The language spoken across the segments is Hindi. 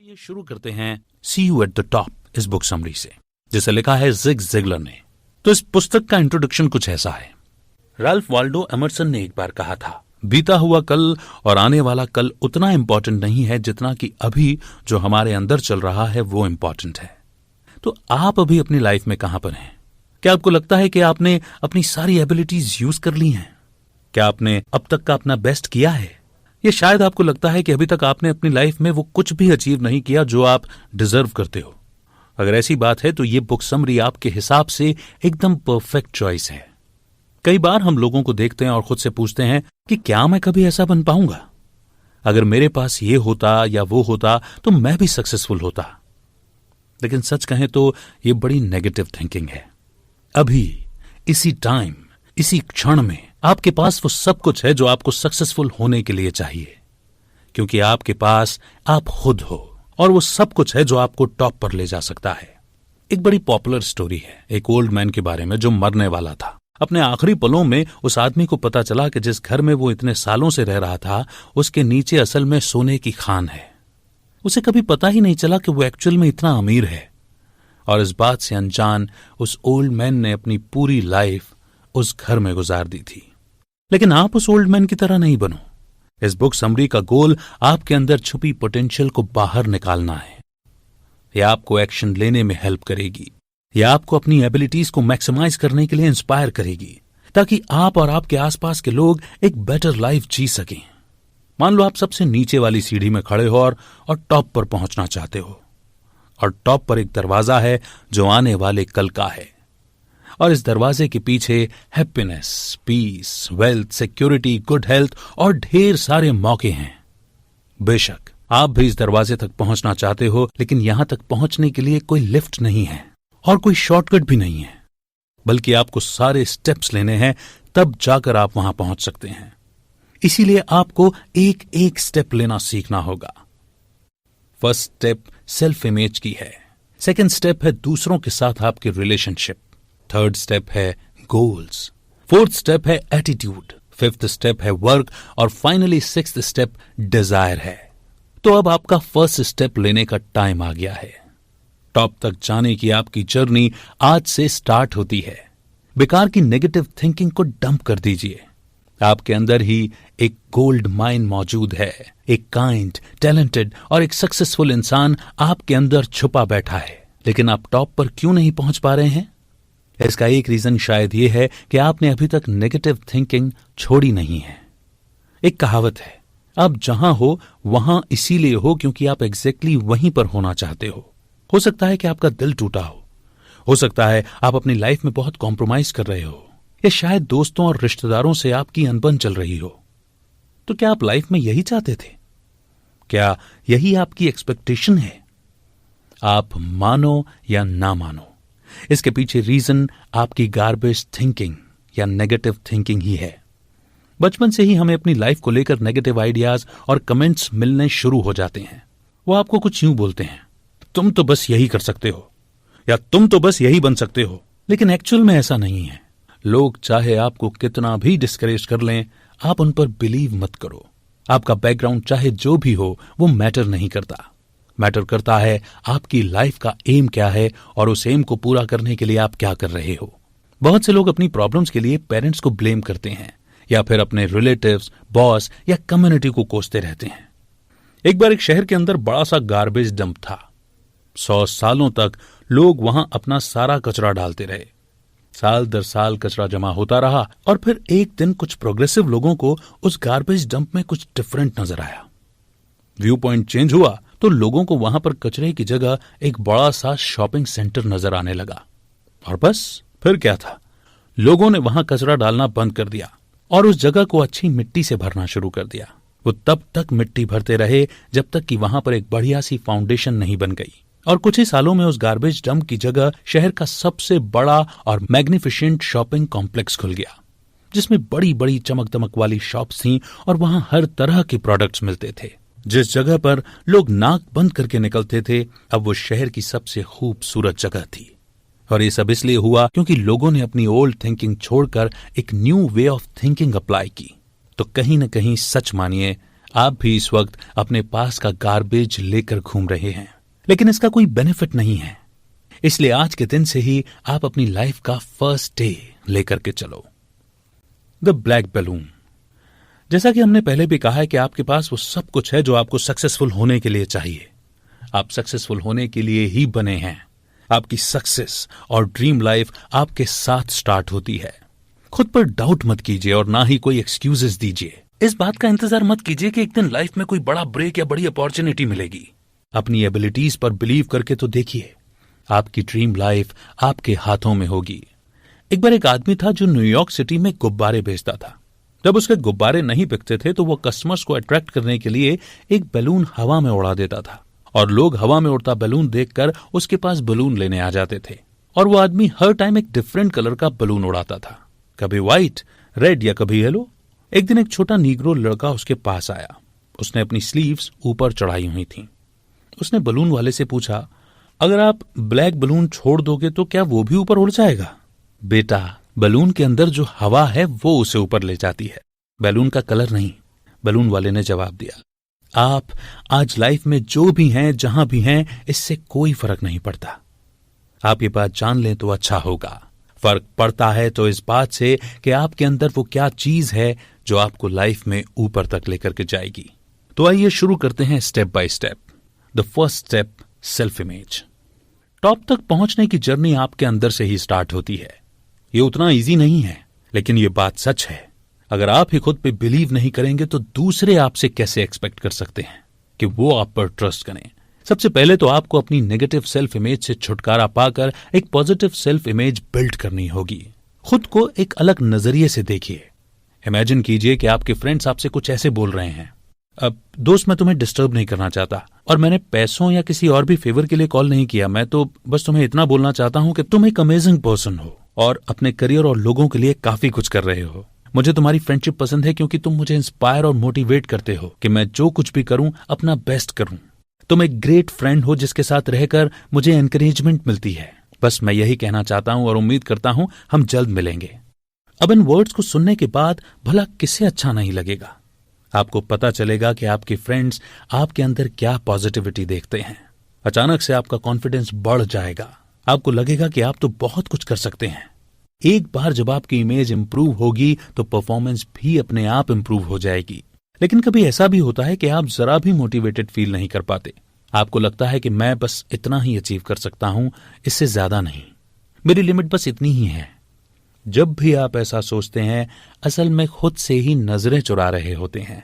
चलिए शुरू करते हैं सी यू एट द टॉप इस बुक समरी से, जिसे लिखा है जिग ज़िगलर ने। तो इस पुस्तक का इंट्रोडक्शन कुछ ऐसा है। राल्फ वाल्डो एमर्सन ने एक बार कहा था, बीता हुआ कल और आने वाला कल उतना इम्पोर्टेंट नहीं है जितना कि अभी जो हमारे अंदर चल रहा है वो इम्पोर्टेंट है। तो आप अभी अपनी लाइफ में कहां पर हैं? क्या आपको लगता है कि आपने अपनी सारी एबिलिटीज यूज कर ली हैं? क्या आपने अब तक का अपना बेस्ट किया है? या शायद आपको लगता है कि अभी तक आपने अपनी लाइफ में वो कुछ भी अचीव नहीं किया जो आप डिजर्व करते हो। अगर ऐसी बात है तो ये बुक समरी आपके हिसाब से एकदम परफेक्ट चॉइस है। कई बार हम लोगों को देखते हैं और खुद से पूछते हैं कि क्या मैं कभी ऐसा बन पाऊंगा? अगर मेरे पास ये होता या वो होता तो मैं भी सक्सेसफुल होता। लेकिन सच कहें तो ये बड़ी नेगेटिव थिंकिंग है। अभी इसी टाइम, इसी क्षण में आपके पास वो सब कुछ है जो आपको सक्सेसफुल होने के लिए चाहिए, क्योंकि आपके पास आप खुद हो और वो सब कुछ है जो आपको टॉप पर ले जा सकता है। एक बड़ी पॉपुलर स्टोरी है एक ओल्ड मैन के बारे में जो मरने वाला था। अपने आखिरी पलों में उस आदमी को पता चला कि जिस घर में वो इतने सालों से रह रहा था उसके नीचे असल में सोने की खान है। उसे कभी पता ही नहीं चला कि वो एक्चुअल में इतना अमीर है। और इस बात से अनजान उस ओल्ड मैन ने अपनी पूरी लाइफ उस घर में गुजार दी थी। लेकिन आप उस ओल्ड मैन की तरह नहीं बनो। इस बुक समरी का गोल आपके अंदर छुपी पोटेंशियल को बाहर निकालना है। यह आपको एक्शन लेने में हेल्प करेगी। यह आपको अपनी एबिलिटीज को मैक्सिमाइज करने के लिए इंस्पायर करेगी, ताकि आप और आपके आसपास के लोग एक बेटर लाइफ जी सकें। मान लो आप सबसे नीचे वाली सीढ़ी में खड़े हो और टॉप पर पहुंचना चाहते हो, और टॉप पर एक दरवाजा है जो आने वाले कल का है। और इस दरवाजे के पीछे happiness, peace, wealth, security, good health और ढेर सारे मौके हैं। बेशक आप भी इस दरवाजे तक पहुंचना चाहते हो, लेकिन यहां तक पहुंचने के लिए कोई लिफ्ट नहीं है और कोई शॉर्टकट भी नहीं है, बल्कि आपको सारे स्टेप्स लेने हैं, तब जाकर आप वहां पहुंच सकते हैं। इसीलिए आपको एक एक स्टेप लेना सीखना होगा। फर्स्ट स्टेप सेल्फ इमेज की है। सेकंड स्टेप है दूसरों के साथ आपके रिलेशनशिप। थर्ड स्टेप है गोल्स। फोर्थ स्टेप है एटीट्यूड। फिफ्थ स्टेप है वर्क। और फाइनली सिक्स्थ स्टेप डिजायर है। तो अब आपका फर्स्ट स्टेप लेने का टाइम आ गया है। टॉप तक जाने की आपकी जर्नी आज से स्टार्ट होती है। बेकार की नेगेटिव थिंकिंग को डंप कर दीजिए। आपके अंदर ही एक गोल्ड माइन मौजूद है। एक काइंड, टैलेंटेड और एक सक्सेसफुल इंसान आपके अंदर छुपा बैठा है। लेकिन आप टॉप पर क्यों नहीं पहुंच पा रहे हैं? इसका एक रीजन शायद ये है कि आपने अभी तक नेगेटिव थिंकिंग छोड़ी नहीं है। एक कहावत है, आप जहां हो वहां इसीलिए हो क्योंकि आप एग्जैक्टली वहीं पर होना चाहते हो सकता है कि आपका दिल टूटा हो सकता है आप अपनी लाइफ में बहुत कॉम्प्रोमाइज कर रहे हो, या शायद दोस्तों और रिश्तेदारों से आपकी अनबन चल रही हो। तो क्या आप लाइफ में यही चाहते थे? क्या यही आपकी एक्सपेक्टेशन है? आप मानो या ना मानो, इसके पीछे रीजन आपकी गार्बेज थिंकिंग या नेगेटिव थिंकिंग ही है। बचपन से ही हमें अपनी लाइफ को लेकर नेगेटिव आइडियाज और कमेंट्स मिलने शुरू हो जाते हैं। वो आपको कुछ यूं बोलते हैं, तुम तो बस यही कर सकते हो, या तुम तो बस यही बन सकते हो। लेकिन एक्चुअल में ऐसा नहीं है। लोग चाहे आपको कितना भी डिस्करेज कर लें, आप उन पर बिलीव मत करो। आपका बैकग्राउंड चाहे जो भी हो वो मैटर नहीं करता। मैटर करता है आपकी लाइफ का एम क्या है और उस एम को पूरा करने के लिए आप क्या कर रहे हो। बहुत से लोग अपनी प्रॉब्लम्स के लिए पेरेंट्स को ब्लेम करते हैं, या फिर अपने रिलेटिव्स, बॉस या कम्युनिटी को कोसते रहते हैं। एक बार एक शहर के अंदर बड़ा सा गार्बेज डंप था। 100 सालों तक लोग वहां अपना सारा कचरा डालते रहे। साल दर साल कचरा जमा होता रहा, और फिर एक दिन कुछ प्रोग्रेसिव लोगों को उस गार्बेज डंप में कुछ डिफरेंट नजर आया। व्यू पॉइंट चेंज हुआ तो लोगों को वहां पर कचरे की जगह एक बड़ा सा शॉपिंग सेंटर नजर आने लगा। और बस फिर क्या था, लोगों ने वहां कचरा डालना बंद कर दिया और उस जगह को अच्छी मिट्टी से भरना शुरू कर दिया। वो तब तक मिट्टी भरते रहे जब तक कि वहां पर एक बढ़िया सी फाउंडेशन नहीं बन गई। और कुछ ही सालों में उस गार्बेज डंप की जगह शहर का सबसे बड़ा और मैग्निफिसेंट शॉपिंग कॉम्प्लेक्स खुल गया, जिसमें बड़ी बड़ी चमक दमक वाली शॉप्स थीं और वहां हर तरह के प्रोडक्ट्स मिलते थे। जिस जगह पर लोग नाक बंद करके निकलते थे, अब वो शहर की सबसे खूबसूरत जगह थी। और ये सब इसलिए हुआ क्योंकि लोगों ने अपनी ओल्ड थिंकिंग छोड़कर एक new way of thinking apply की। तो कहीं न कहीं सच मानिए, आप भी इस वक्त अपने पास का गार्बेज लेकर घूम रहे हैं, लेकिन इसका कोई बेनिफिट नहीं है। इसलिए आज के दिन से ही आप अपनी लाइफ का फर्स्ट डे लेकर के चलो। The black balloon. जैसा कि हमने पहले भी कहा है कि आपके पास वो सब कुछ है जो आपको सक्सेसफुल होने के लिए चाहिए। आप सक्सेसफुल होने के लिए ही बने हैं। आपकी सक्सेस और ड्रीम लाइफ आपके साथ स्टार्ट होती है। खुद पर डाउट मत कीजिए और ना ही कोई एक्सक्यूजेस दीजिए। इस बात का इंतजार मत कीजिए कि एक दिन लाइफ में कोई बड़ा ब्रेक या बड़ी अपॉर्चुनिटी मिलेगी। अपनी एबिलिटीज पर बिलीव करके तो देखिए, आपकी ड्रीम लाइफ आपके हाथों में होगी। एक बार एक आदमी था जो न्यूयॉर्क सिटी में गुब्बारे बेचता था। जब उसके गुब्बारे नहीं बिकते थे तो वो कस्टमर्स को अट्रैक्ट करने के लिए एक बैलून हवा में उड़ा देता था और लोग हवा में उड़ता बैलून देखकर उसके पास बैलून लेने आ जाते थे। और वो आदमी हर टाइम एक डिफरेंट कलर का बैलून उड़ाता था, कभी व्हाइट, रेड या कभी येलो। एक दिन एक छोटा नीग्रो लड़का उसके पास आया। उसने अपनी स्लीव्स ऊपर चढ़ाई हुई थी। उसने बैलून वाले से पूछा, अगर आप ब्लैक बैलून छोड़ दोगे तो क्या वो भी ऊपर उड़ जाएगा? बेटा, बैलून के अंदर जो हवा है वो उसे ऊपर ले जाती है, बैलून का कलर नहीं। बैलून वाले ने जवाब दिया, आप आज लाइफ में जो भी हैं, जहां भी हैं, इससे कोई फर्क नहीं पड़ता। आप ये बात जान लें तो अच्छा होगा। फर्क पड़ता है तो इस बात से कि आपके अंदर वो क्या चीज है जो आपको लाइफ में ऊपर तक लेकर के जाएगी। तो आइए शुरू करते हैं step by step. The first step, self image. Top तक पहुंचने की जर्नी आपके अंदर से ही स्टार्ट होती है। ये उतना इजी नहीं है, लेकिन ये बात सच है। अगर आप ही खुद पे बिलीव नहीं करेंगे तो दूसरे आपसे कैसे एक्सपेक्ट कर सकते हैं कि वो आप पर ट्रस्ट करें। सबसे पहले तो आपको अपनी नेगेटिव सेल्फ इमेज से छुटकारा पाकर एक पॉजिटिव सेल्फ इमेज बिल्ड करनी होगी। खुद को एक अलग नजरिए से देखिए। इमेजिन कीजिए कि आपके फ्रेंड्स आपसे कुछ ऐसे बोल रहे हैं, अब दोस्त, मैं तुम्हें डिस्टर्ब नहीं करना चाहता और मैंने पैसों या किसी और भी फेवर के लिए कॉल नहीं किया। मैं तो बस तुम्हें इतना बोलना चाहता हूं कि तुम एक अमेजिंग पर्सन हो और अपने करियर और लोगों के लिए काफी कुछ कर रहे हो। मुझे तुम्हारी फ्रेंडशिप पसंद है क्योंकि तुम मुझे इंस्पायर और मोटिवेट करते हो कि मैं जो कुछ भी करूं अपना बेस्ट करूं। तुम एक ग्रेट फ्रेंड हो जिसके साथ रहकर मुझे एनकरेजमेंट मिलती है। बस मैं यही कहना चाहता हूं और उम्मीद करता हूं हम जल्द मिलेंगे। अब इन वर्ड्स को सुनने के बाद भला किसे अच्छा नहीं लगेगा? आपको पता चलेगा कि आपके फ्रेंड्स आपके अंदर क्या पॉजिटिविटी देखते हैं। अचानक से आपका कॉन्फिडेंस बढ़ जाएगा। आपको लगेगा कि आप तो बहुत कुछ कर सकते हैं। एक बार जब आपकी इमेज इंप्रूव होगी तो परफॉर्मेंस भी अपने आप इंप्रूव हो जाएगी। लेकिन कभी ऐसा भी होता है कि आप जरा भी मोटिवेटेड फील नहीं कर पाते। आपको लगता है कि मैं बस इतना ही अचीव कर सकता हूं, इससे ज्यादा नहीं, मेरी लिमिट बस इतनी ही है। जब भी आप ऐसा सोचते हैं, असल में खुद से ही नजरें चुरा रहे होते हैं।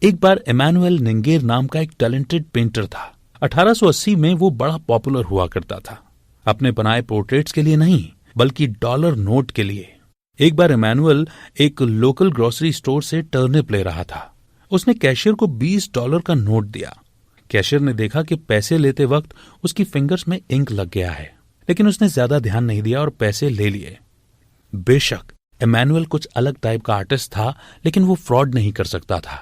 एक बार इमैनुअल निंगेर नाम का एक टैलेंटेड पेंटर था। 1880 में वो बड़ा पॉपुलर हुआ करता था, अपने बनाए पोर्ट्रेट्स के लिए नहीं बल्कि डॉलर नोट के लिए। एक बार इमैनुअल एक लोकल ग्रोसरी स्टोर से टर्निप ले रहा था। उसने कैशियर को $20 का नोट दिया। कैशियर ने देखा कि पैसे लेते वक्त उसकी फिंगर्स में इंक लग गया है, लेकिन उसने ज्यादा ध्यान नहीं दिया और पैसे ले लिए। बेशक इमैनुअल कुछ अलग टाइप का आर्टिस्ट था, लेकिन वो फ्रॉड नहीं कर सकता था।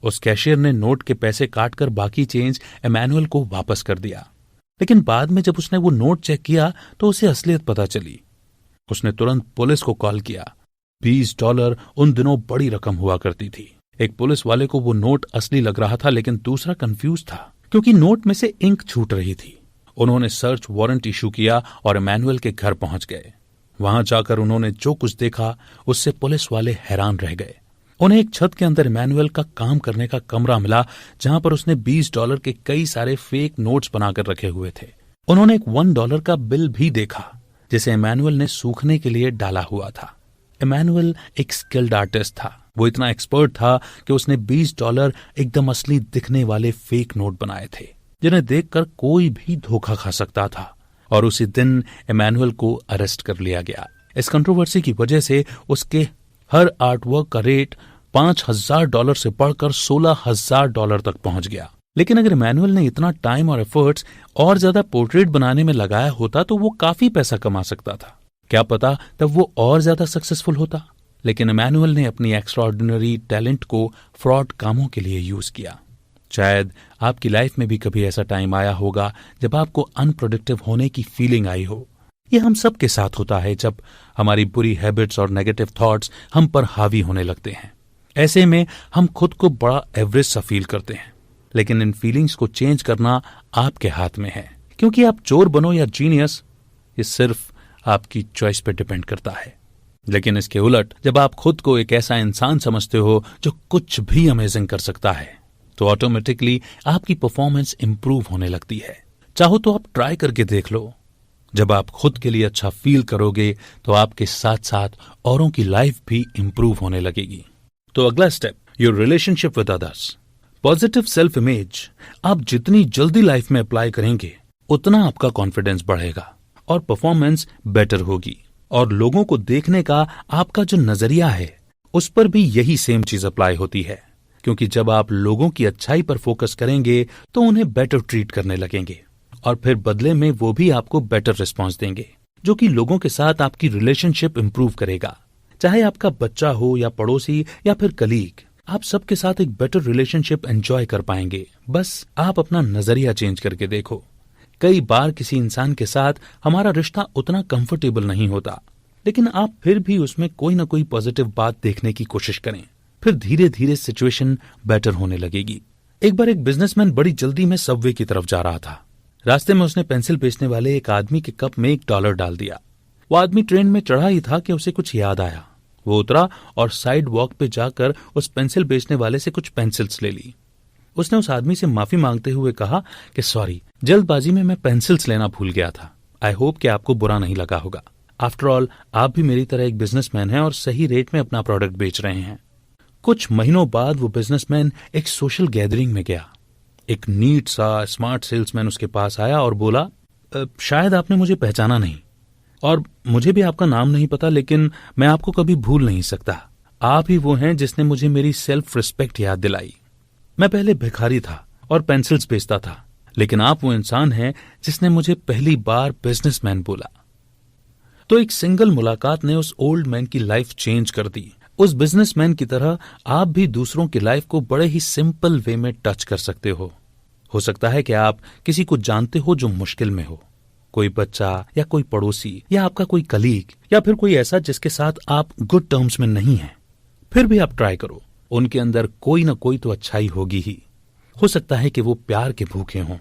उस कैशियर ने नोट के पैसे काटकर बाकी चेंज इमैनुअल को वापस कर दिया। लेकिन बाद में जब उसने वो नोट चेक किया तो उसे असलियत पता चली। उसने तुरंत पुलिस को कॉल किया। $20 उन दिनों बड़ी रकम हुआ करती थी। एक पुलिस वाले को वो नोट असली लग रहा था, लेकिन दूसरा कंफ्यूज था क्योंकि नोट में से इंक छूट रही थी। उन्होंने सर्च वारंट इशू किया और इमैनुअल के घर पहुंच गए। वहां जाकर उन्होंने जो कुछ देखा उससे पुलिस वाले हैरान रह गए। उन्हें एक छत के अंदर इमैनुअल का काम करने का कमरा मिला, जहां पर उसने $20 के कई सारे फेक नोट्स बनाकर रखे हुए थे। उन्होंने एक $1 का बिल भी देखा जिसे इमैनुअल ने सूखने के लिए डाला हुआ था। इमैनुअल एक स्किल्ड आर्टिस्ट था। वो इतना एक्सपर्ट था कि उसने $20 एकदम असली दिखने वाले फेक नोट बनाए थे, जिन्हें देखकर कोई भी धोखा खा सकता था। और उसी दिन इमैनुअल को अरेस्ट कर लिया गया। इस कंट्रोवर्सी की वजह से उसके हर आर्टवर्क का रेट $5,000 से बढ़कर $16,000 तक पहुंच गया। लेकिन अगर इमैनुअल ने इतना टाइम और एफर्ट्स और ज्यादा पोर्ट्रेट बनाने में लगाया होता तो वो काफी पैसा कमा सकता था। क्या पता तब वो और ज्यादा सक्सेसफुल होता। लेकिन इमैनुअल ने अपनी एक्स्ट्राऑर्डिनरी टैलेंट को फ्रॉड कामों के लिए यूज किया। शायद आपकी लाइफ में भी कभी ऐसा टाइम आया होगा जब आपको अनप्रोडक्टिव होने की फीलिंग आई हो। ये हम सब के साथ होता है जब हमारी बुरी हैबिट्स और नेगेटिव थॉट्स हम पर हावी होने लगते हैं। ऐसे में हम खुद को बड़ा एवरेज सा फील करते हैं, लेकिन इन फीलिंग्स को चेंज करना आपके हाथ में है, क्योंकि आप चोर बनो या जीनियस, ये सिर्फ आपकी चॉइस पे डिपेंड करता है। लेकिन इसके उलट जब आप खुद को एक ऐसा इंसान समझते हो जो कुछ भी अमेजिंग कर सकता है, तो ऑटोमेटिकली आपकी परफॉर्मेंस इंप्रूव होने लगती है। चाहो तो आप ट्राई करके देख लो। जब आप खुद के लिए अच्छा फील करोगे तो आपके साथ साथ औरों की लाइफ भी इंप्रूव होने लगेगी। तो अगला step, your relationship with others. Positive self image आप जितनी जल्दी लाइफ में अप्लाई करेंगे उतना आपका कॉन्फिडेंस बढ़ेगा और परफॉर्मेंस बेटर होगी, और लोगों को देखने का आपका जो नजरिया है उस पर भी यही सेम चीज अप्लाई होती है, क्योंकि जब आप लोगों की अच्छाई पर फोकस करेंगे तो उन्हें बेटर ट्रीट करने लगेंगे, और फिर बदले में वो भी आपको बेटर रिस्पॉन्स देंगे, जो कि लोगों के साथ आपकी रिलेशनशिप इंप्रूव करेगा। चाहे आपका बच्चा हो या पड़ोसी या फिर कलीग, आप सबके साथ एक बेटर रिलेशनशिप एंजॉय कर पाएंगे। बस आप अपना नजरिया चेंज करके देखो। कई बार किसी इंसान के साथ हमारा रिश्ता उतना कंफर्टेबल नहीं होता, लेकिन आप फिर भी उसमें कोई ना कोई पॉजिटिव बात देखने की कोशिश करें, फिर धीरे धीरे सिचुएशन बेटर होने लगेगी। एक बार एक बिजनेसमैन बड़ी जल्दी में सबवे की तरफ जा रहा था। रास्ते में उसने पेंसिल बेचने वाले एक आदमी के कप में $1 डाल दिया। वो आदमी ट्रेन में चढ़ा ही था कि उसे कुछ याद आया। वो उतरा और साइड वॉक पे जाकर उस पेंसिल बेचने वाले से कुछ पेंसिल्स ले ली। उसने उस आदमी से माफी मांगते हुए कहा कि सॉरी, जल्दबाजी में मैं पेंसिल्स लेना भूल गया था। आई होप कि आपको बुरा नहीं लगा होगा। आफ्टर ऑल आप भी मेरी तरह एक बिजनेसमैन हैं और सही रेट में अपना प्रोडक्ट बेच रहे हैं। कुछ महीनों बाद वो बिजनेसमैन एक सोशल गैदरिंग में गया। एक नीट सा स्मार्ट सेल्समैन उसके पास आया और बोला, शायद आपने मुझे पहचाना नहीं और मुझे भी आपका नाम नहीं पता, लेकिन मैं आपको कभी भूल नहीं सकता। आप ही वो हैं जिसने मुझे मेरी सेल्फ रिस्पेक्ट याद दिलाई। मैं पहले भिखारी था और पेंसिल्स बेचता था, लेकिन आप वो इंसान हैं जिसने मुझे पहली बार बिजनेसमैन बोला। तो एक सिंगल मुलाकात ने उस ओल्ड मैन की लाइफ चेंज कर दी। उस बिजनेसमैन की तरह आप भी दूसरों की लाइफ को बड़े ही सिंपल वे में टच कर सकते हो। सकता है कि आप किसी को जानते हो जो मुश्किल में हो, कोई बच्चा या कोई पड़ोसी या आपका कोई कलीग या फिर कोई ऐसा जिसके साथ आप गुड टर्म्स में नहीं हैं। फिर भी आप ट्राई करो, उनके अंदर कोई ना कोई तो अच्छाई होगी ही। हो सकता है कि वो प्यार के भूखे हों।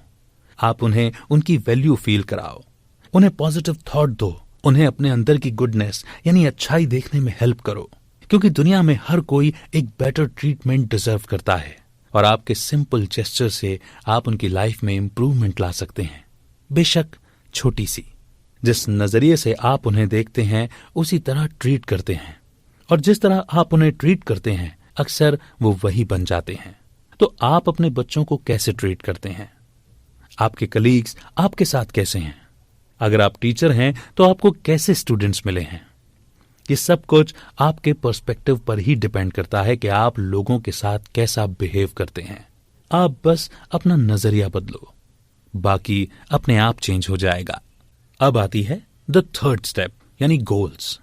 आप उन्हें उनकी वैल्यू फील कराओ, उन्हें पॉजिटिव थॉट दो, उन्हें अपने अंदर की गुडनेस यानी अच्छाई देखने में हेल्प करो, क्योंकि दुनिया में हर कोई एक बेटर ट्रीटमेंट डिजर्व करता है और आपके सिंपल जेस्चर से आप उनकी लाइफ में इंप्रूवमेंट ला सकते हैं। बेशक छोटी सी। जिस नजरिए से आप उन्हें देखते हैं उसी तरह ट्रीट करते हैं, और जिस तरह आप उन्हें ट्रीट करते हैं अक्सर वो वही बन जाते हैं। तो आप अपने बच्चों को कैसे ट्रीट करते हैं? आपके कलीग्स आपके साथ कैसे हैं? अगर आप टीचर हैं तो आपको कैसे स्टूडेंट्स मिले हैं? ये सब कुछ आपके पर्सपेक्टिव पर ही डिपेंड करता है कि आप लोगों के साथ कैसा बिहेव करते हैं। आप बस अपना नजरिया बदलो, बाकी अपने आप चेंज हो जाएगा। अब आती है द थर्ड स्टेप, यानी गोल्स।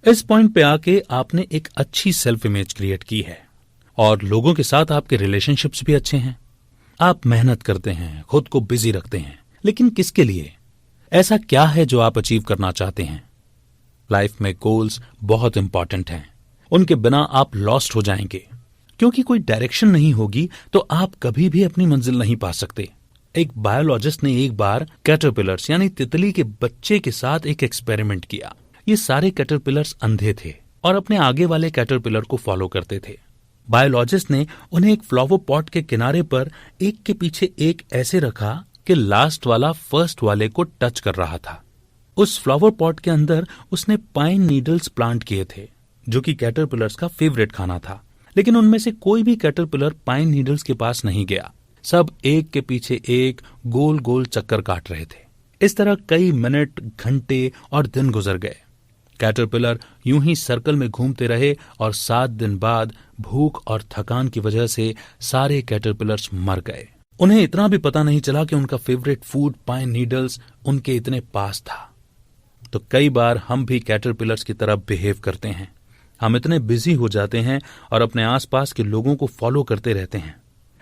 इस पॉइंट पे आके आपने एक अच्छी सेल्फ इमेज क्रिएट की है और लोगों के साथ आपके रिलेशनशिप्स भी अच्छे हैं। आप मेहनत करते हैं, खुद को बिजी रखते हैं, लेकिन किसके लिए? ऐसा क्या है जो आप अचीव करना चाहते हैं? लाइफ में गोल्स बहुत इंपॉर्टेंट हैं। उनके बिना आप लॉस्ट हो जाएंगे, क्योंकि कोई डायरेक्शन नहीं होगी तो आप कभी भी अपनी मंजिल नहीं पा सकते। एक बायोलॉजिस्ट ने एक बार कैटरपिलर्स यानी तितली के बच्चे के साथ एक एक्सपेरिमेंट किया। ये सारे कैटरपिलर्स अंधे थे और अपने आगे वाले कैटरपिलर को फॉलो करते थे। बायोलॉजिस्ट ने उन्हें एक फ्लावर पॉट के किनारे पर एक के पीछे एक ऐसे रखा कि लास्ट वाला फर्स्ट वाले को टच कर रहा था। उस फ्लावर पॉट के अंदर उसने पाइन नीडल्स प्लांट किए थे, जो कि कैटरपिलर्स का फेवरेट खाना था। लेकिन उनमें से कोई भी कैटरपिलर पाइन नीडल्स के पास नहीं गया। सब एक के पीछे एक गोल गोल चक्कर काट रहे थे। इस तरह कई मिनट, घंटे और दिन गुजर गए। कैटरपिलर यूं ही सर्कल में घूमते रहे और 7 दिन बाद भूख और थकान की वजह से सारे कैटरपिलर्स मर गए। उन्हें इतना भी पता नहीं चला कि उनका फेवरेट फूड पाइन नीडल्स उनके इतने पास था। तो कई बार हम भी कैटरपिलर्स की तरह बिहेव करते हैं। हम इतने बिजी हो जाते हैं और अपने आसपास के लोगों को फॉलो करते रहते हैं।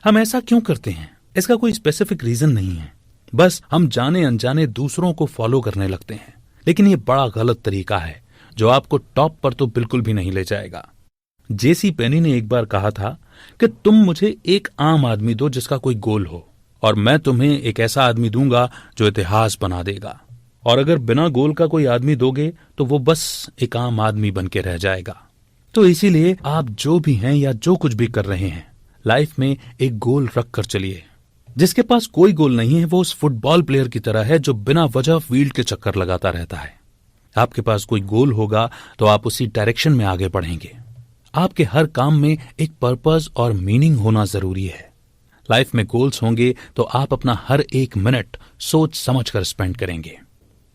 हम ऐसा क्यों करते हैं? इसका कोई स्पेसिफिक रीजन नहीं है, बस हम जाने अनजाने दूसरों को फॉलो करने लगते हैं। लेकिन ये बड़ा गलत तरीका है जो आपको टॉप पर तो बिल्कुल भी नहीं ले जाएगा। जेसी पेनी ने एक बार कहा था कि तुम मुझे एक आम आदमी दो जिसका कोई गोल हो, और मैं तुम्हें एक ऐसा आदमी दूंगा जो इतिहास बना देगा। और अगर बिना गोल का कोई आदमी दोगे तो वो बस एक आम आदमी बन के रह जाएगा। तो इसीलिए आप जो भी हैं या जो कुछ भी कर रहे हैं, लाइफ में एक गोल रख कर चलिए। जिसके पास कोई गोल नहीं है वो उस फुटबॉल प्लेयर की तरह है जो बिना वजह फील्ड के चक्कर लगाता रहता है। आपके पास कोई गोल होगा तो आप उसी डायरेक्शन में आगे बढ़ेंगे। आपके हर काम में एक पर्पस और मीनिंग होना जरूरी है। लाइफ में गोल्स होंगे तो आप अपना हर एक मिनट सोच समझ कर स्पेंड करेंगे।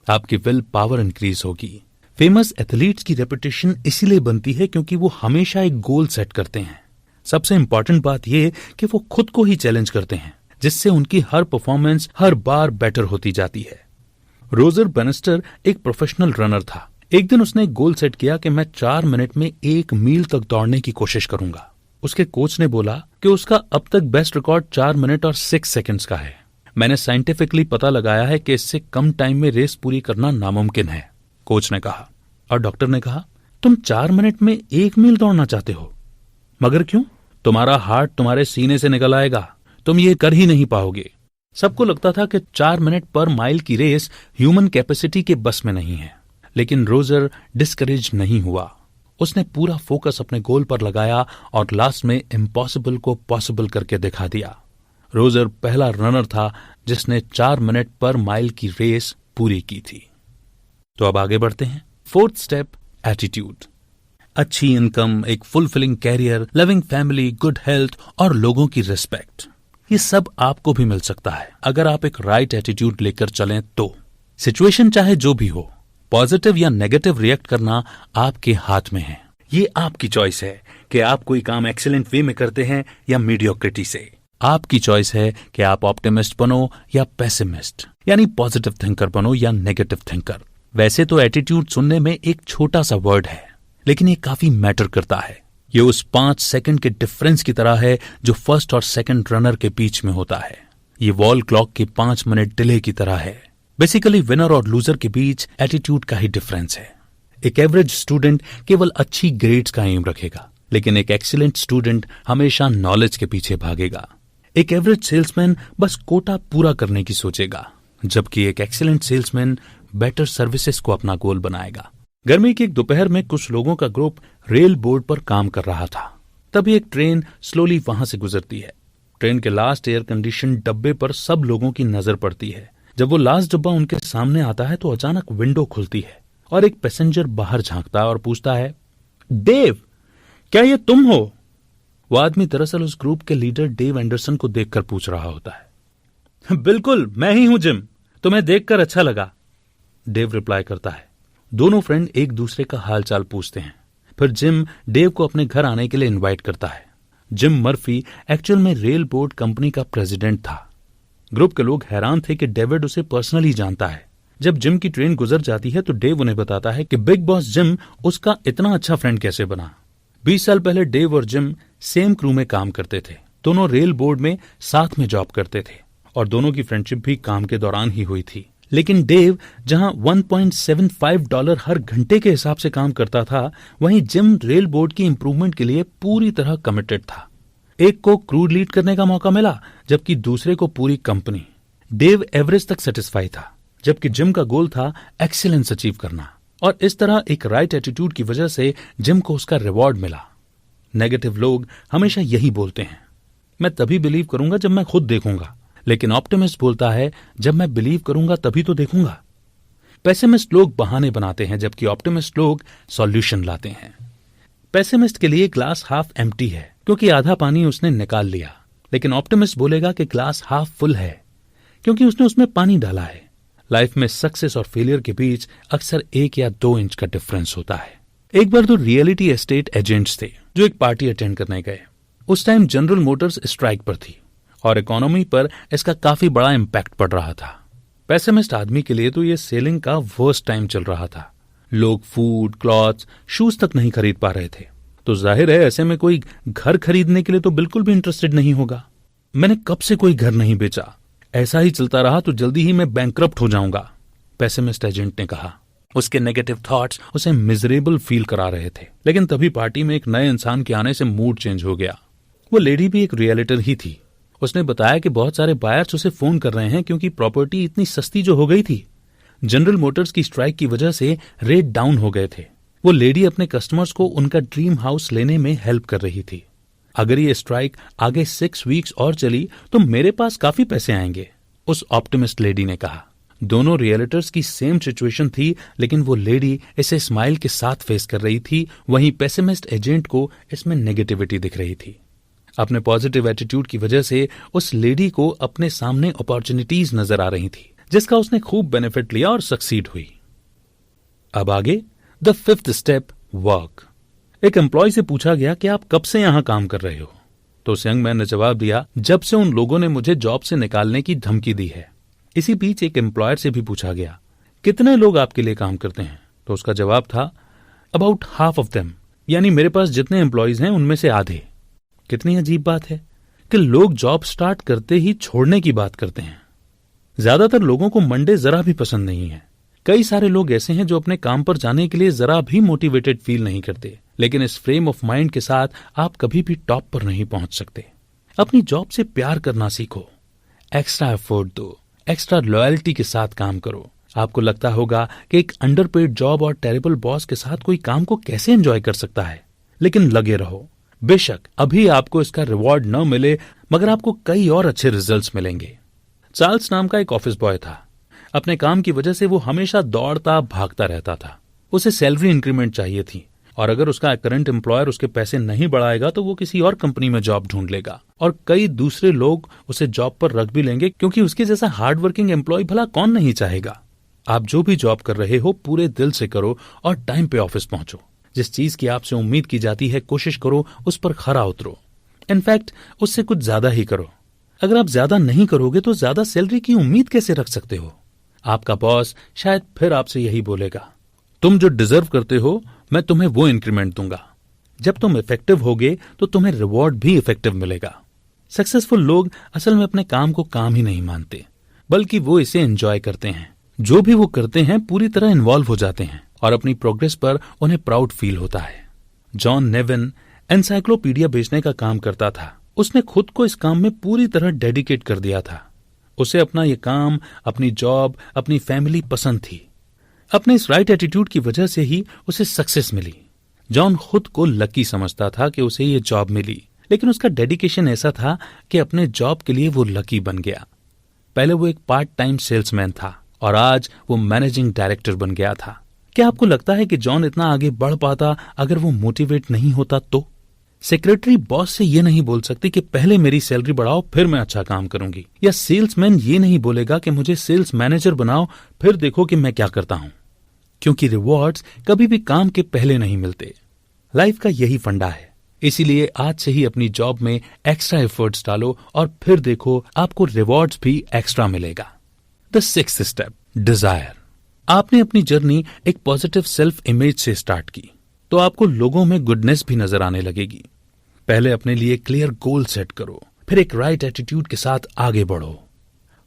आपकी विल पावर इंक्रीज होगी। फेमस एथलीट्स की रेपुटेशन इसीलिए बनती है क्योंकि वो हमेशा एक गोल सेट करते हैं। सबसे इंपॉर्टेंट बात यह कि वो खुद को ही चैलेंज करते हैं, जिससे उनकी हर परफॉर्मेंस हर बार बेटर होती जाती है। रोजर बेनिस्टर एक प्रोफेशनल रनर था। एक दिन उसने एक गोल सेट किया कि मैं 4 मिनट में 1 मील तक दौड़ने की कोशिश करूंगा। उसके कोच ने बोला कि उसका अब तक बेस्ट रिकॉर्ड 4 मिनट और 6 सेकंड्स का है। मैंने साइंटिफिकली पता लगाया है कि इससे कम टाइम में रेस पूरी करना नामुमकिन है, कोच ने कहा। और डॉक्टर ने कहा, तुम 4 मिनट में 1 मील दौड़ना चाहते हो, मगर क्यों? तुम्हारा हार्ट तुम्हारे सीने से निकल आएगा, तुम ये कर ही नहीं पाओगे। सबको लगता था कि 4 मिनट पर माइल की रेस ह्यूमन कैपेसिटी के बस में नहीं है, लेकिन रोजर डिस्करेज नहीं हुआ। उसने पूरा फोकस अपने गोल पर लगाया और लास्ट में इम्पॉसिबल को पॉसिबल करके दिखा दिया। रोजर पहला रनर था जिसने 4 मिनट पर माइल की रेस पूरी की थी। तो अब आगे बढ़ते हैं। 4th step, attitude. अच्छी इनकम, एक fulfilling career, loving family, good health और लोगों की रिस्पेक्ट, ये सब आपको भी मिल सकता है अगर आप एक राइट एटीट्यूड लेकर चलें तो। सिचुएशन चाहे जो भी हो, पॉजिटिव या नेगेटिव रिएक्ट करना आपके हाथ में है। ये आपकी चॉइस है कि आप कोई काम एक्सीलेंट वे में करते हैं या मीडियोक्रिटी से। आपकी चॉइस है कि आप ऑप्टिमिस्ट बनो या पेसिमिस्ट, यानी पॉजिटिव थिंकर बनो या नेगेटिव थिंकर। वैसे तो एटीट्यूड सुनने में एक छोटा सा वर्ड है, लेकिन ये काफी मैटर करता है। ये उस 5 सेकंड के डिफरेंस की तरह है जो फर्स्ट और सेकंड रनर के बीच में होता है। ये वॉल क्लॉक के 5 मिनट डिले की तरह है। बेसिकली विनर और लूजर के बीच एटीट्यूड का ही डिफरेंस है। एक एवरेज स्टूडेंट केवल अच्छी ग्रेड्स का एम रखेगा, लेकिन एक एक्सीलेंट स्टूडेंट हमेशा नॉलेज के पीछे भागेगा। एक एवरेज सेल्समैन बस कोटा पूरा करने की सोचेगा, जबकि एक एक्सीलेंट सेल्समैन बेटर सर्विसेज को अपना गोल बनाएगा। गर्मी की एक दोपहर में कुछ लोगों का ग्रुप रेल बोर्ड पर काम कर रहा था। तभी एक ट्रेन स्लोली वहां से गुजरती है। ट्रेन के लास्ट एयर कंडीशन डब्बे पर सब लोगों की नजर पड़ती है। जब वो लास्ट डब्बा उनके सामने आता है तो अचानक विंडो खुलती है और एक पैसेंजर बाहर झांकता है और पूछता है, डेव, क्या ये तुम हो? वो आदमी दरअसल उस ग्रुप के लीडर डेव एंडरसन को देखकर पूछ रहा होता है। बिल्कुल, मैं ही हूं जिम, तुम्हें देखकर अच्छा लगा, डेव रिप्लाई करता है। दोनों फ्रेंड एक दूसरे का हालचाल पूछते हैं। फिर जिम डेव को अपने घर आने के लिए इनवाइट करता है। जिम मर्फी एक्चुअल में रेल बोर्ड कंपनी का प्रेसिडेंट था। ग्रुप के लोग हैरान थे कि डेविड उसे पर्सनली जानता है। जब जिम की ट्रेन गुजर जाती है तो डेव उन्हें बताता है कि बिग बॉस जिम उसका इतना अच्छा फ्रेंड कैसे बना। 20 साल पहले डेव और जिम सेम क्रू में काम करते थे। दोनों रेल बोर्ड में साथ में जॉब करते थे और दोनों की फ्रेंडशिप भी काम के दौरान ही हुई थी। लेकिन डेव जहां $1.75 हर घंटे के हिसाब से काम करता था, वहीं जिम रेल बोर्ड की इंप्रूवमेंट के लिए पूरी तरह कमिटेड था। एक को क्रू लीड करने का मौका मिला, जबकि दूसरे को पूरी कंपनी। डेव एवरेज तक सेटिस्फाई था, जबकि जिम का गोल था एक्सीलेंस अचीव करना। और इस तरह एक राइट एटीट्यूड की वजह से जिम को उसका रिवॉर्ड मिला। नेगेटिव लोग हमेशा यही बोलते हैं, मैं तभी बिलीव करूंगा जब मैं खुद देखूंगा, लेकिन ऑप्टिमिस्ट बोलता है, जब मैं बिलीव करूंगा तभी तो देखूंगा। पेसिमिस्ट लोग बहाने बनाते हैं, जबकि ऑप्टिमिस्ट लोग सॉल्यूशन लाते हैं। पेसिमिस्ट के लिए ग्लास हाफ एम्प्टी है क्योंकि आधा पानी उसने निकाल लिया, लेकिन ऑप्टिमिस्ट बोलेगा कि ग्लास हाफ फुल है क्योंकि उसने उसमें पानी डाला है। लाइफ में सक्सेस और फेलियर के बीच अक्सर 1 या 2 इंच का डिफरेंस होता है। एक बार 2 रियलिटी एस्टेट एजेंट्स थे जो एक पार्टी अटेंड करने गए। उस टाइम जनरल मोटर्स स्ट्राइक पर थी और इकोनॉमी पर इसका काफी बड़ा इम्पैक्ट पड़ रहा था। पेसिमिस्ट आदमी के लिए तो ये सेलिंग का वर्स्ट टाइम चल रहा था। लोग फूड, क्लॉथ्स, शूज तक नहीं खरीद पा रहे थे। तो जाहिर है ऐसे में कोई घर खरीदने के लिए तो बिल्कुल भी इंटरेस्टेड नहीं होगा। मैंने कब से कोई घर नहीं बेचा, ऐसा ही चलता रहा तो जल्दी ही मैं बैंकरप्ट हो जाऊंगा, पेसिमिस्ट एजेंट ने कहा। उसके नेगेटिव थॉट्स उसे मिजरेबल फील करा रहे थे। लेकिन तभी पार्टी में एक नए इंसान के आने से मूड चेंज हो गया। वो लेडी भी एक रियलिटर ही थी। उसने बताया कि बहुत सारे बायर्स उसे फोन कर रहे हैं क्योंकि प्रॉपर्टी इतनी सस्ती जो हो गई थी। जनरल मोटर्स की स्ट्राइक की वजह से रेट डाउन हो गए थे। वो लेडी अपने कस्टमर्स को उनका ड्रीम हाउस लेने में हेल्प कर रही थी। अगर ये स्ट्राइक आगे 6 वीक्स और चली तो मेरे पास काफी पैसे आएंगे, उस ऑप्टिमिस्ट लेडी ने कहा। दोनों रियलिटर्स की सेम सिचुएशन थी, लेकिन वो लेडी इसे स्माइल के साथ फेस कर रही थी, वहीं पेसिमिस्ट एजेंट को इसमें नेगेटिविटी दिख रही थी। अपने पॉजिटिव एटीट्यूड की वजह से उस लेडी को अपने सामने अपॉर्चुनिटीज नजर आ रही थी, जिसका उसने खूब बेनिफिट लिया और सक्सीड हुई। अब आगे द 5th स्टेप, वर्क। एक एम्प्लॉय से पूछा गया कि आप कब से यहां काम कर रहे हो, तो उस यंग मैन ने जवाब दिया, जब से उन लोगों ने मुझे जॉब से निकालने की धमकी दी है। इसी बीच एक एम्प्लॉयर से भी पूछा गया, कितने लोग आपके लिए काम करते हैं, तो उसका जवाब था, अबाउट हाफ ऑफ देम, यानी मेरे पास जितने एम्प्लॉयज हैं उनमें से आधे। कितनी अजीब बात है कि लोग जॉब स्टार्ट करते ही छोड़ने की बात करते हैं। ज्यादातर लोगों को मंडे जरा भी पसंद नहीं है। कई सारे लोग ऐसे हैं जो अपने काम पर जाने के लिए जरा भी मोटिवेटेड फील नहीं करते, लेकिन इस फ्रेम ऑफ माइंड के साथ आप कभी भी टॉप पर नहीं पहुंच सकते। अपनी जॉब से प्यार करना सीखो, एक्स्ट्रा एफर्ट दो, एक्स्ट्रा लॉयल्टी के साथ काम करो। आपको लगता होगा कि एक अंडरपेड जॉब और टेरिबल बॉस के साथ कोई काम को कैसे एंजॉय कर सकता है, लेकिन लगे रहो। बेशक अभी आपको इसका रिवॉर्ड न मिले, मगर आपको कई और अच्छे रिजल्ट्स मिलेंगे। चार्ल्स नाम का एक ऑफिस बॉय था। अपने काम की वजह से वो हमेशा दौड़ता भागता रहता था। उसे सैलरी इंक्रीमेंट चाहिए थी, और अगर उसका करंट एम्प्लॉयर उसके पैसे नहीं बढ़ाएगा तो वो किसी और कंपनी में जॉब ढूंढ लेगा, और कई दूसरे लोग उसे जॉब पर रख भी लेंगे, क्योंकि उसके जैसा हार्ड वर्किंग एम्प्लॉय भला कौन नहीं चाहेगा। आप जो भी जॉब कर रहे हो पूरे दिल से करो और टाइम पे ऑफिस पहुंचो। जिस चीज की आपसे उम्मीद की जाती है कोशिश करो उस पर खरा उतरो। इनफैक्ट उससे कुछ ज्यादा ही करो। अगर आप ज्यादा नहीं करोगे तो ज्यादा सैलरी की उम्मीद कैसे रख सकते हो। आपका बॉस शायद फिर आपसे यही बोलेगा, तुम जो डिजर्व करते हो मैं तुम्हें वो इंक्रीमेंट दूंगा। जब तुम इफेक्टिव होगे तो तुम्हें रिवॉर्ड भी इफेक्टिव मिलेगा। सक्सेसफुल लोग असल में अपने काम को काम ही नहीं मानते, बल्कि वो इसे एंजॉय करते हैं। जो भी वो करते हैं पूरी तरह इन्वॉल्व हो जाते हैं और अपनी प्रोग्रेस पर उन्हें प्राउड फील होता है। जॉन नेविन एनसाइक्लोपीडिया बेचने का काम करता था। उसने खुद को इस काम में पूरी तरह डेडिकेट कर दिया था। उसे अपना ये काम, अपनी जॉब, अपनी फैमिली पसंद थी। अपने इस राइट एटीट्यूड की वजह से ही उसे सक्सेस मिली। जॉन खुद को लकी समझता था कि उसे ये जॉब मिली, लेकिन उसका डेडिकेशन ऐसा था कि अपने जॉब के लिए वो लकी बन गया। पहले वो एक पार्ट टाइम सेल्समैन था और आज वो मैनेजिंग डायरेक्टर बन गया था। क्या आपको लगता है कि जॉन इतना आगे बढ़ पाता अगर वो मोटिवेट नहीं होता तो? सेक्रेटरी बॉस से ये नहीं बोल सकती कि पहले मेरी सैलरी बढ़ाओ फिर मैं अच्छा काम करूंगी, या सेल्समैन ये नहीं बोलेगा कि मुझे सेल्स मैनेजर बनाओ फिर देखो कि मैं क्या करता हूं, क्योंकि रिवॉर्ड्स कभी भी काम के पहले नहीं मिलते। लाइफ का यही फंडा है। इसीलिए आज से ही अपनी जॉब में एक्स्ट्रा एफर्ट्स डालो और फिर देखो आपको रिवॉर्ड्स भी एक्स्ट्रा मिलेगा। The 6th step, desire. आपने अपनी जर्नी एक पॉजिटिव सेल्फ इमेज से स्टार्ट की तो आपको लोगों में गुडनेस भी नजर आने लगेगी। पहले अपने लिए क्लियर गोल सेट करो, फिर एक राइट एटीट्यूड के साथ आगे बढ़ो।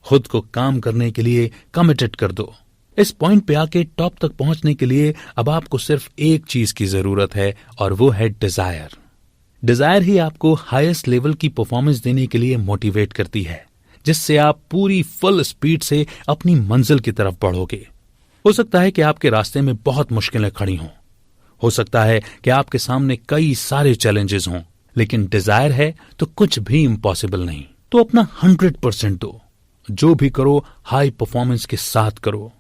खुद को काम करने के लिए कमिटेड कर दो। इस पॉइंट पे आके टॉप तक पहुंचने के लिए अब आपको सिर्फ एक चीज की जरूरत है और वो है डिजायर। डिजायर ही आपको हाईएस्ट लेवल की परफॉर्मेंस देने के लिए मोटिवेट करती है, जिससे आप पूरी फुल स्पीड से अपनी मंजिल की तरफ बढ़ोगे। हो सकता है कि आपके रास्ते में बहुत मुश्किलें खड़ी हों, हो सकता है कि आपके सामने कई सारे चैलेंजेस हों, लेकिन डिजायर है तो कुछ भी इम्पॉसिबल नहीं। तो अपना 100% दो। जो भी करो हाई परफॉर्मेंस के साथ करो।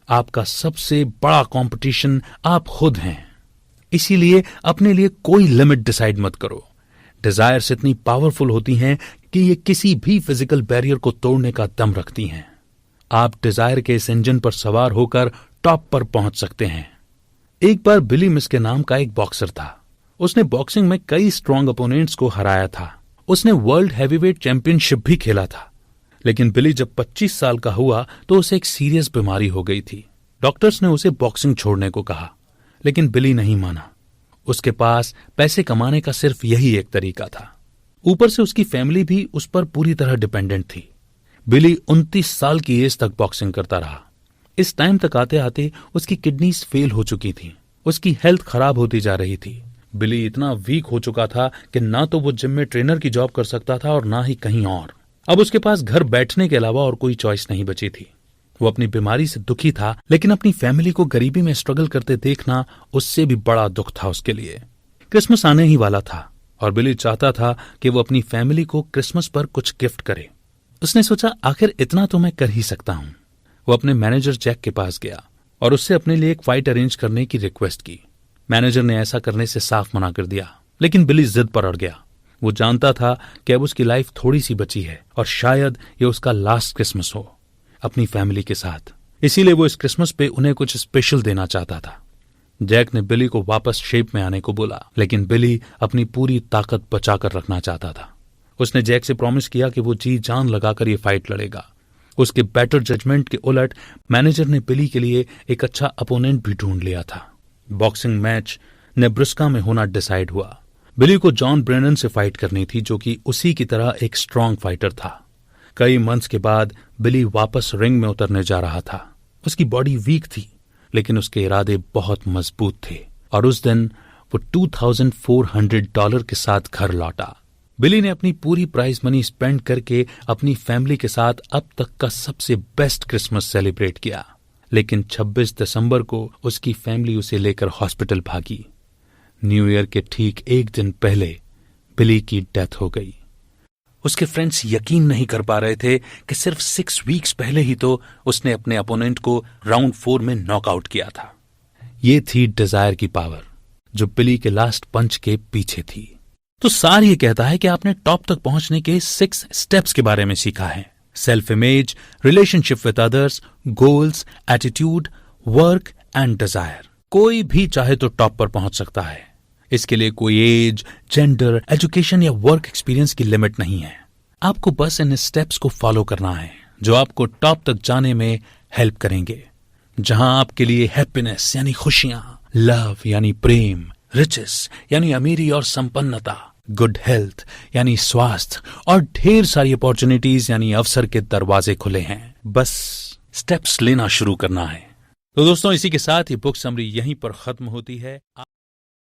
आपका सबसे बड़ा कंपटीशन आप खुद हैं। इसीलिए अपने लिए कोई लिमिट डिसाइड मत करो। डिजायर्स इतनी पावरफुल होती हैं कि ये किसी भी फिजिकल बैरियर को तोड़ने का दम रखती हैं। आप डिजायर के इस इंजन पर सवार होकर टॉप पर पहुंच सकते हैं। एक बार बिली मिस के नाम का एक बॉक्सर था। उसने बॉक्सिंग में कई स्ट्रॉन्ग अपोनेंट्स को हराया था। उसने वर्ल्ड हैवीवेट चैंपियनशिप भी खेला था। लेकिन बिली जब 25 साल का हुआ तो उसे एक सीरियस बीमारी हो गई थी। डॉक्टर्स ने उसे बॉक्सिंग छोड़ने को कहा, लेकिन बिली नहीं माना। उसके पास पैसे कमाने का सिर्फ यही एक तरीका था। ऊपर से उसकी फैमिली भी उस पर पूरी तरह डिपेंडेंट थी। बिली 29 साल की एज तक बॉक्सिंग करता रहा। इस टाइम तक आते आते उसकी किडनीज फेल हो चुकी थी, उसकी हेल्थ खराब होती जा रही थी। बिली इतना वीक हो चुका था कि ना तो वो जिम में ट्रेनर की जॉब कर सकता था और ना ही कहीं और। अब उसके पास घर बैठने के अलावा और कोई चॉइस नहीं बची थी। वो अपनी बीमारी से दुखी था, लेकिन अपनी फैमिली को गरीबी में स्ट्रगल करते देखना उससे भी बड़ा दुख था उसके लिए। क्रिसमस आने ही वाला था और बिली चाहता था कि वो अपनी फैमिली को क्रिसमस पर कुछ गिफ्ट करे। उसने सोचा आखिर इतना तो मैं कर ही सकता हूं। वो अपने मैनेजर जैक के पास गया और उससे अपने लिए एक फाइट अरेंज करने की रिक्वेस्ट की। मैनेजर ने ऐसा करने से साफ मना कर दिया, लेकिन बिली जिद पर अड़ गया। वो जानता था कि अब उसकी लाइफ थोड़ी सी बची है और शायद ये उसका लास्ट क्रिसमस हो अपनी फैमिली के साथ। इसीलिए वो इस क्रिसमस पे उन्हें कुछ स्पेशल देना चाहता था। जैक ने बिली को वापस शेप में आने को बोला, लेकिन बिली अपनी पूरी ताकत बचाकर रखना चाहता था। उसने जैक से प्रॉमिस किया कि वो जी जान लगाकर ये फाइट लड़ेगा। उसके बेटर जजमेंट के उलट मैनेजर ने बिली के लिए एक अच्छा अपोनेंट भी ढूंढ लिया था। बॉक्सिंग मैच नेब्रास्का में होना डिसाइड हुआ। बिली को जॉन ब्रेनन से फाइट करनी थी, जो कि उसी की तरह एक स्ट्रांग फाइटर था। कई मंथ्स के बाद बिली वापस रिंग में उतरने जा रहा था। उसकी बॉडी वीक थी, लेकिन उसके इरादे बहुत मजबूत थे और उस दिन वो $2,400 के साथ घर लौटा। बिली ने अपनी पूरी प्राइज मनी स्पेंड करके अपनी फैमिली के साथ अब तक का सबसे बेस्ट क्रिसमस सेलिब्रेट किया, लेकिन 26 दिसंबर को उसकी फैमिली उसे लेकर हॉस्पिटल भागी। न्यू ईयर के ठीक एक दिन पहले बिली की डेथ हो गई। उसके फ्रेंड्स यकीन नहीं कर पा रहे थे कि सिर्फ 6 वीक्स पहले ही तो उसने अपने अपोनेंट को राउंड 4 में नॉकआउट किया था। ये थी डिजायर की पावर जो बिली के लास्ट पंच के पीछे थी। तो सार ये कहता है कि आपने टॉप तक पहुंचने के 6 स्टेप्स के बारे में सीखा है। Self image, relationship with others, goals, attitude, work and desire. कोई भी चाहे तो टॉप पर पहुंच सकता है। इसके लिए कोई एज, जेंडर, एजुकेशन या वर्क एक्सपीरियंस की लिमिट नहीं है। आपको बस इन स्टेप्स को फॉलो करना है जो आपको टॉप तक जाने में हेल्प करेंगे, जहां आपके लिए हैप्पीनेस यानी खुशियां, लव यानी प्रेम, रिचेस यानी अमीरी और संपन्नता, गुड हेल्थ यानी स्वास्थ्य और ढेर सारी अपॉर्चुनिटीज यानी अवसर के दरवाजे खुले हैं। बस स्टेप्स लेना शुरू करना है। तो दोस्तों, इसी के साथ ये बुक समरी यहीं पर खत्म होती है।